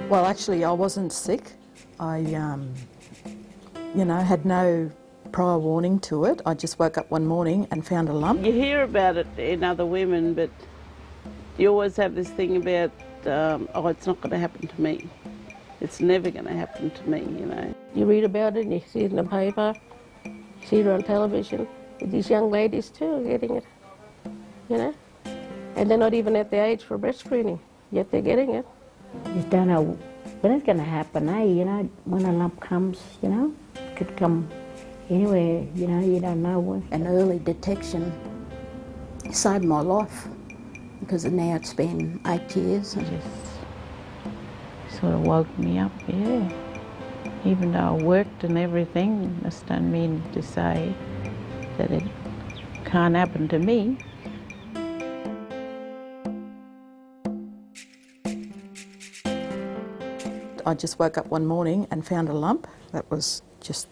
Well, actually, I wasn't sick. I, had no prior warning to it. I just woke up one morning and found a lump. You hear about it in other women, but you always have this thing about, oh, it's not going to happen to me. It's never going to happen to me, you know. You read about it and you see it in the paper, you see it on television. These young ladies too are getting it, you know. And they're not even at the age for breast screening, yet they're getting it. You just don't know when it's going to happen, eh? You know, when a lump comes, you know, it could come anywhere, you know, you don't know when. An early detection saved my life, because now it's been 8 years. It just sort of woke me up, yeah. Even though I worked and everything, this don't mean to say that it can't happen to me. I just woke up one morning and found a lump that was just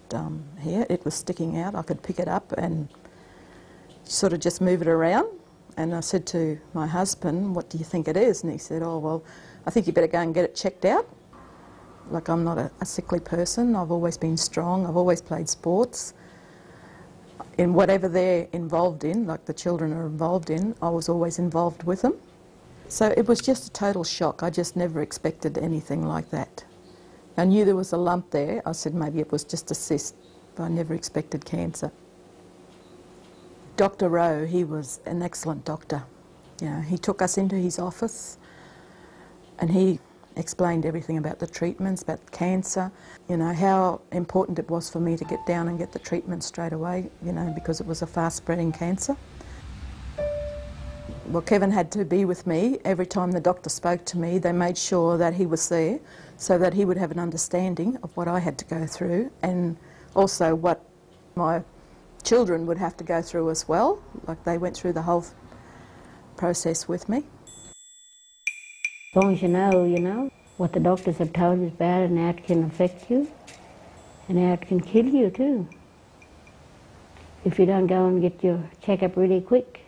here. It was sticking out. I could pick it up and sort of just move it around. And I said to my husband, "What do you think it is?" And he said, "Oh, well, I think you better go and get it checked out." Like, I'm not a sickly person. I've always been strong. I've always played sports. In whatever they're involved in, like the children are involved in, I was always involved with them. So it was just a total shock. I just never expected anything like that. I knew there was a lump there. I said maybe it was just a cyst, but I never expected cancer. Dr. Rowe, he was an excellent doctor. You know, he took us into his office and he explained everything about the treatments, about cancer, you know, how important it was for me to get down and get the treatment straight away, you know, because it was a fast-spreading cancer. Well, Kevin had to be with me. Every time the doctor spoke to me, they made sure that he was there so that he would have an understanding of what I had to go through, and also what my children would have to go through as well. Like, they went through the whole process with me. As long as you know what the doctors have told you about it and how it can affect you and how it can kill you too, if you don't go and get your checkup really quick.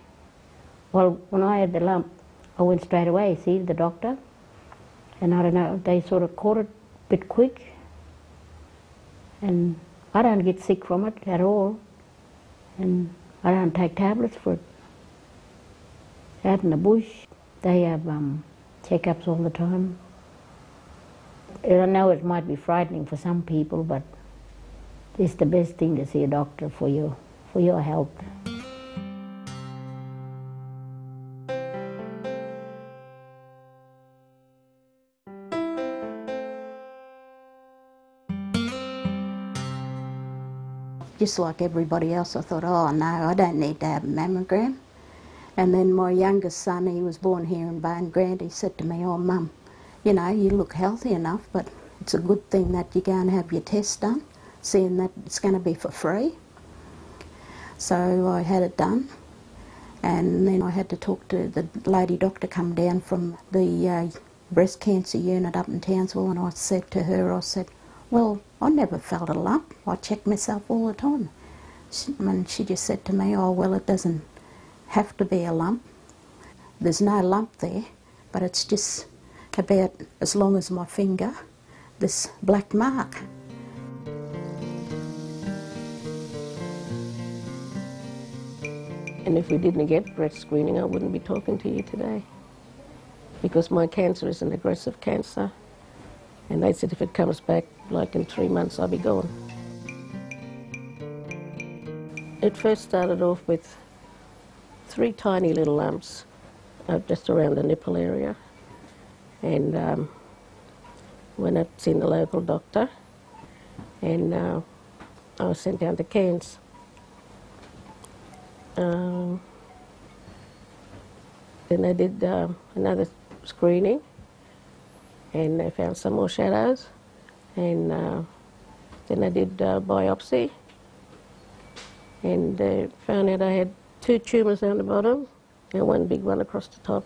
Well, when I had the lump, I went straight away, see the doctor, and I don't know, they sort of caught it a bit quick, and I don't get sick from it at all, and I don't take tablets for it. Out in the bush, they have checkups all the time. I know it might be frightening for some people, but it's the best thing to see a doctor for your health. Just like everybody else, I thought, oh no, I don't need to have a mammogram. And then my youngest son, he was born here in Bone Grant, he said to me, "Oh Mum, you know, you look healthy enough, but it's a good thing that you go and have your test done, seeing that it's going to be for free." So I had it done, and then I had to talk to the lady doctor come down from the breast cancer unit up in Townsville, and I said to her, I said, "Well, I never felt a lump. I check myself all the time." And she just said to me, "Oh, well, it doesn't have to be a lump. There's no lump there, but it's just about as long as my finger, this black mark." And if we didn't get breast screening, I wouldn't be talking to you today, because my cancer is an aggressive cancer. And they said if it comes back, like in 3 months, I'll be gone. It first started off with 3 tiny little lumps just around the nipple area. And when I'd seen the local doctor, and I was sent down to Cairns. Then I did another screening, and they found some more shadows, and then I did biopsy, and they found out I had 2 tumours down the bottom and 1 big one across the top.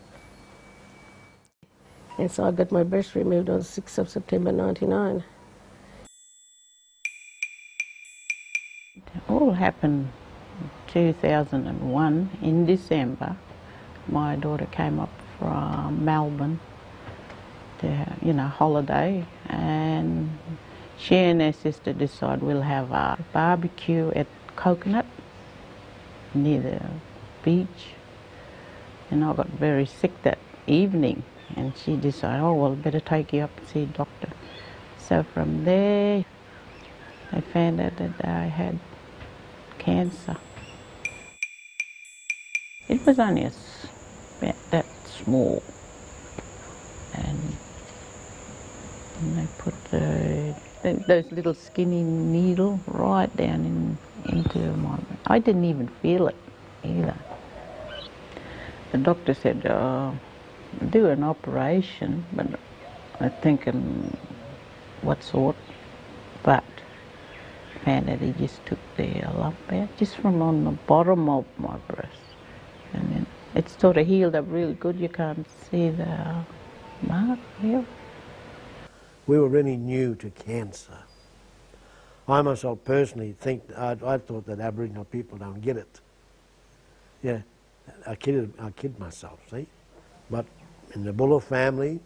And so I got my breast removed on the 6th of September 1999. It all happened in 2001 in December. My daughter came up from Melbourne holiday, and she and her sister decided we'll have a barbecue at Coconut near the beach. And I got very sick that evening, and she decided, oh, well, better take you up and see a doctor. So from there, I found out that I had cancer. It was only about that small, and they put those little skinny needle right down into my... I didn't even feel it either. The doctor said, do an operation, but I'm thinking, what sort? But found out he just took the lump out, just from on the bottom of my breast. And then it sort of healed up really good. You can't see the mark here. We were really new to cancer. I myself personally think, I thought that Aboriginal people don't get it. Yeah, I kid myself, see? But in the Buller family,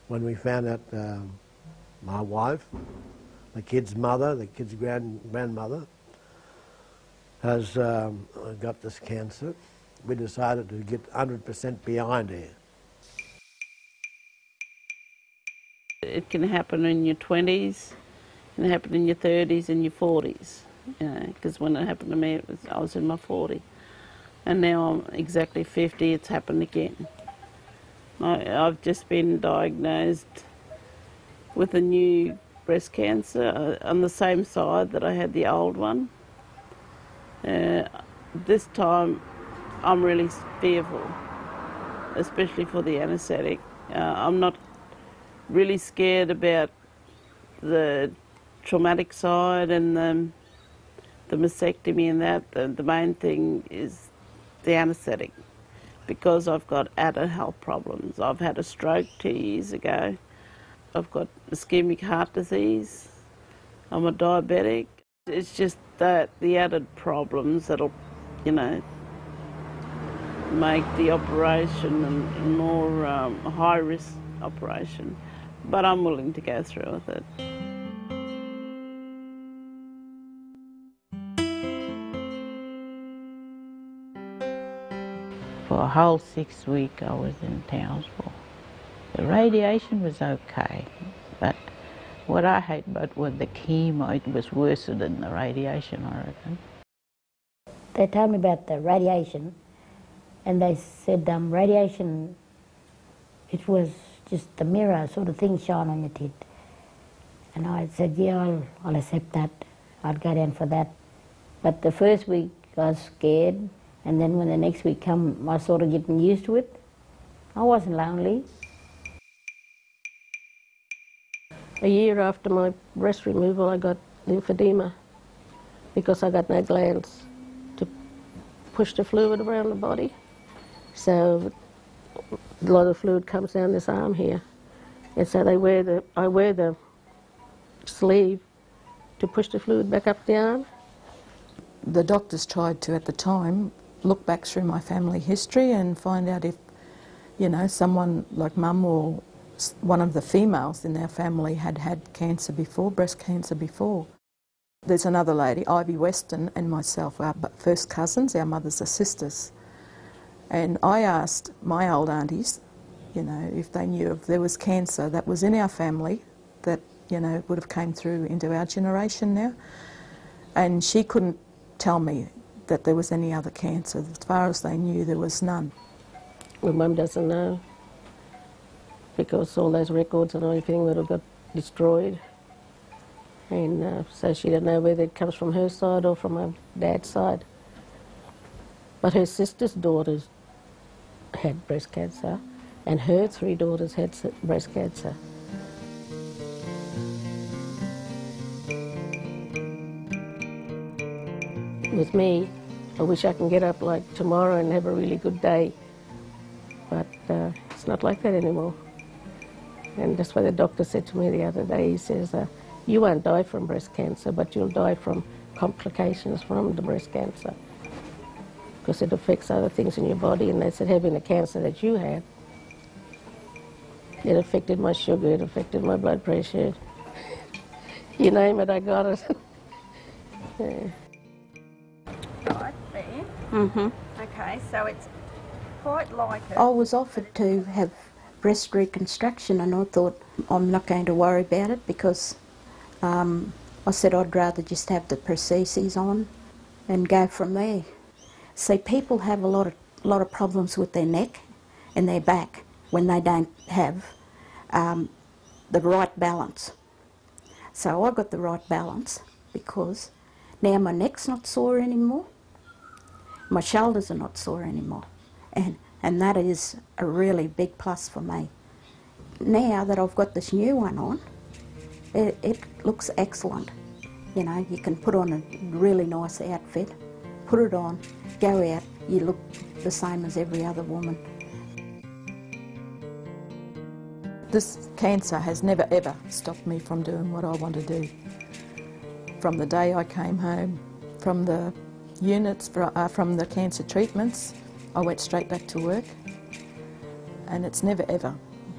when we found out my wife, the kid's mother, the kid's grandmother, has got this cancer, we decided to get 100% behind her. It can happen in your 20s, it can happen in your 30s and your 40s, because when it happened to me, I was in my 40s. And now I'm exactly 50, it's happened again. I've just been diagnosed with a new breast cancer on the same side that I had the old one. This time I'm really fearful, especially for the anaesthetic. I'm not really scared about the traumatic side and the mastectomy and that. The main thing is the anaesthetic, because I've got added health problems. I've had a stroke 2 years ago. I've got ischemic heart disease. I'm a diabetic. It's just that the added problems that'll, make the operation a more high-risk operation. But I'm willing to go through with it. For a whole 6 weeks I was in Townsville. The radiation was okay, but what I hate about was the chemo. It was worse than the radiation, I reckon. They told me about the radiation, and they said radiation, it was just a mirror sort of thing shine on your tit. And I said, yeah, I'll accept that. I'd go down for that. But the first week I was scared, and then when the next week come, I was sort of getting used to it. I wasn't lonely. A year after my breast removal, I got lymphedema because I got no glands to push the fluid around the body. So a lot of fluid comes down this arm here. And so I wear the sleeve to push the fluid back up the arm. The doctors tried to, at the time, look back through my family history and find out if, someone like Mum or one of the females in our family had had cancer before, breast cancer before. There's another lady, Ivy Weston, and myself, our first cousins, our mothers are sisters. And I asked my old aunties, if they knew if there was cancer that was in our family that, would have came through into our generation now. And she couldn't tell me that there was any other cancer. As far as they knew, there was none. Well, Mum doesn't know, because all those records and everything would have got destroyed. And so she didn't know whether it comes from her side or from her dad's side. But her sister's daughters had breast cancer, and her 3 daughters had breast cancer. With me, I wish I can get up like tomorrow and have a really good day, but it's not like that anymore. And that's why the doctor said to me the other day, he says, you won't die from breast cancer, but you'll die from complications from the breast cancer, because it affects other things in your body. And they said having the cancer that you had It affected my sugar, it affected my blood pressure. You name it, I got it. Yeah. Right there. Okay, so it's quite like it. I was offered to have breast reconstruction and I thought I'm not going to worry about it because I said I'd rather just have the prostheses on and go from there. See, people have a lot of problems with their neck and their back when they don't have the right balance. So I got the right balance because now my neck's not sore anymore, my shoulders are not sore anymore, and that is a really big plus for me. Now that I've got this new one on, it looks excellent. You know, you can put on a really nice outfit, put it on, go out, you look the same as every other woman. This cancer has never ever stopped me from doing what I want to do. From the day I came home, from the units, from the cancer treatments, I went straight back to work, and it's never ever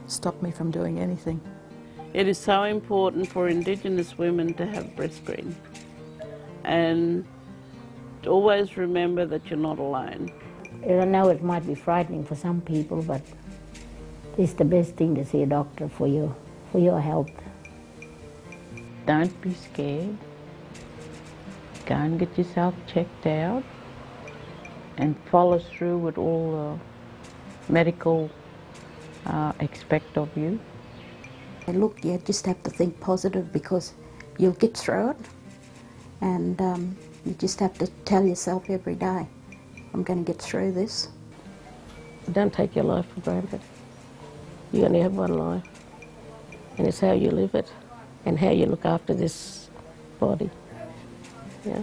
stopped me from doing anything. It is so important for Indigenous women to have breast screen, and always remember that you're not alone. I know it might be frightening for some people, but it's the best thing to see a doctor for your health. Don't be scared. Go and get yourself checked out and follow through with all the medical expect of you. And look, you just have to think positive because you'll get through it, and you just have to tell yourself every day, I'm going to get through this. Don't take your life for granted. You only have one life, and it's how you live it and how you look after this body. Yeah.